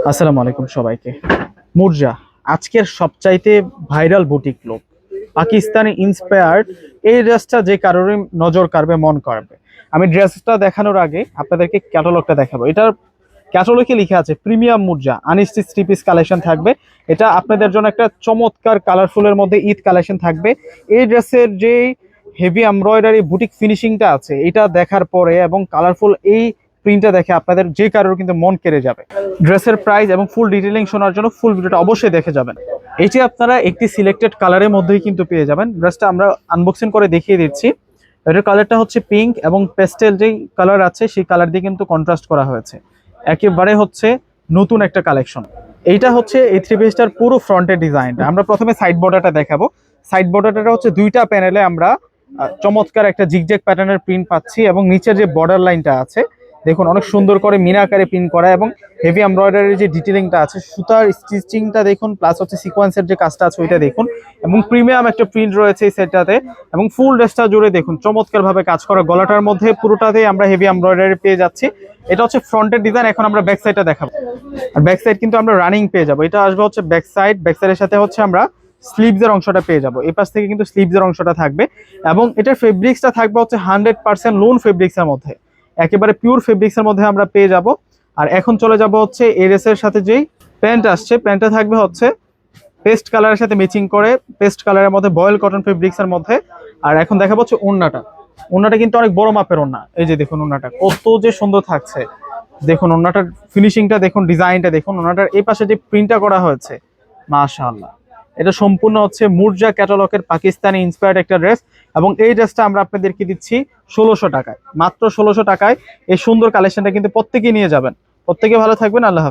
আসসালামু আলাইকুম সবাইকে। মুরজা আজকের সবচাইতে viral boutique cloth, Pakistani inspired. এই ড্রেসটা যে কারোরই নজর কাড়বে, মন কাড়বে। আমি ড্রেসটা দেখানোর আগে আপনাদেরকে ক্যাটালগটা দেখাবো। এটার ক্যাটালগে লিখে আছে প্রিমিয়াম মুরজা আনস্টিচ থ্রি পিস কালেকশন থাকবে। এটা আপনাদের জন্য একটা চমৎকার কালারফুলের মধ্যে ঈদ কালেকশন থাকবে। এই ড্রেসের যে হেভি এমব্রয়ডারি বুটিক ফিনিশিংটা আছে, এটা দেখার পরে এবং কালারফুল এই প্রিন্টটা দেখে আপনাদের যে কারোর কিন্তু মন কেড়ে যাবে। ড্রেসের প্রাইস এবং ফুল ডিটেইলিং শোনার জন্য ফুল ভিডিওটা অবশ্যই দেখে যাবেন। এটি আপনারা একটি সিলেক্টেড কালারের মধ্যেই কিন্তু পেয়ে যাবেন। ড্রেসটা আমরা আনবক্সিং করে দেখিয়ে দিচ্ছি। এটার কালারটা হচ্ছে পিঙ্ক এবং পেস্টেল যেই কালার আছে সেই কালার দিয়ে কিন্তু কন্ট্রাস্ট করা হয়েছে। একেবারে হচ্ছে নতুন একটা কালেকশন। এইটা হচ্ছে এই থ্রি পিসটার পুরো ফ্রন্টের ডিজাইনটা। আমরা প্রথমে সাইড বর্ডারটা দেখাবো। সাইড বর্ডারটা হচ্ছে দুইটা প্যানেলে আমরা চমৎকার একটা জিগজ্যাগ প্যাটার্নের প্রিন্ট পাচ্ছি এবং নিচের যে বর্ডার লাইনটা আছে দেখুন অনেক সুন্দর করে মিনা আকারে প্রিন্ট করা এবং হেভি এমব্রয়ডারির যে ডিটেলিংটা আছে, সুতার স্টিচিংটা দেখুন, প্লাস হচ্ছে সিকোয়েন্সের যে কাজটা আছে ওইটা দেখুন এবং প্রিমিয়াম একটা প্রিন্ট রয়েছে এই সেটটাতে। এবং ফুল ড্রেসটা জুড়ে দেখুন চমৎকার ভাবে কাজ করা, গলাটার মধ্যে পুরোটাতেই আমরা হেভি এমব্রয়ডারি পেয়ে যাচ্ছি। এটা হচ্ছে ফ্রন্টের ডিজাইন। এখন আমরা ব্যাক সাইডটা দেখাবো। আর ব্যাক সাইড কিন্তু আমরা রানিং পেয়ে যাবো। এটা আসবে হচ্ছে ব্যাক সাইড। ব্যাক সাইডের সাথে হচ্ছে আমরা স্লিভসের অংশটা পেয়ে যাবো। এই পাশ থেকে কিন্তু স্লিভসের অংশটা থাকবে এবং এটার ফেব্রিক্সটা থাকবে হচ্ছে 100% লোন ফেব্রিক্সের মধ্যে, একেবারে পিওর ফেব্রিক্সের মধ্যে আমরা পেয়ে যাব। আর এখন চলে যাব হচ্ছে এই ড্রেসের সাথে যেই প্যান্ট আসছে, প্যান্টটা থাকবে হচ্ছে পেস্ট কালারের সাথে ম্যাচিং করে, পেস্ট কালারের মধ্যে বয়েল কটন ফেব্রিক্সের মধ্যে। আর এখন দেখাবো হচ্ছে ওড়নাটা। ওড়নাটা কিন্তু অনেক বড় মাপের ওড়না। এই যে দেখুন ওড়নাটা কত যে সুন্দর থাকছে। দেখুন ওড়নাটার ফিনিশিংটা দেখুন, ডিজাইনটা দেখুন, ওড়নাটার এই পাশে যে প্রিন্টটা করা হয়েছে, মাশাআল্লাহ। এটা সম্পূর্ণ হচ্ছে মুরজা ক্যাটালগের পাকিস্তানি ইন্সপায়ার্ড একটা ড্রেস এবং এই ড্রেসটা আমরা আপনাদেরকে দিচ্ছি 1600 টাকায়, মাত্র 1600 টাকায়। এই সুন্দর কালেকশনটা কিন্তু প্রত্যেকেই নিয়ে যাবেন। প্রত্যেকে ভালো থাকবেন। আল্লাহ হাফেজ।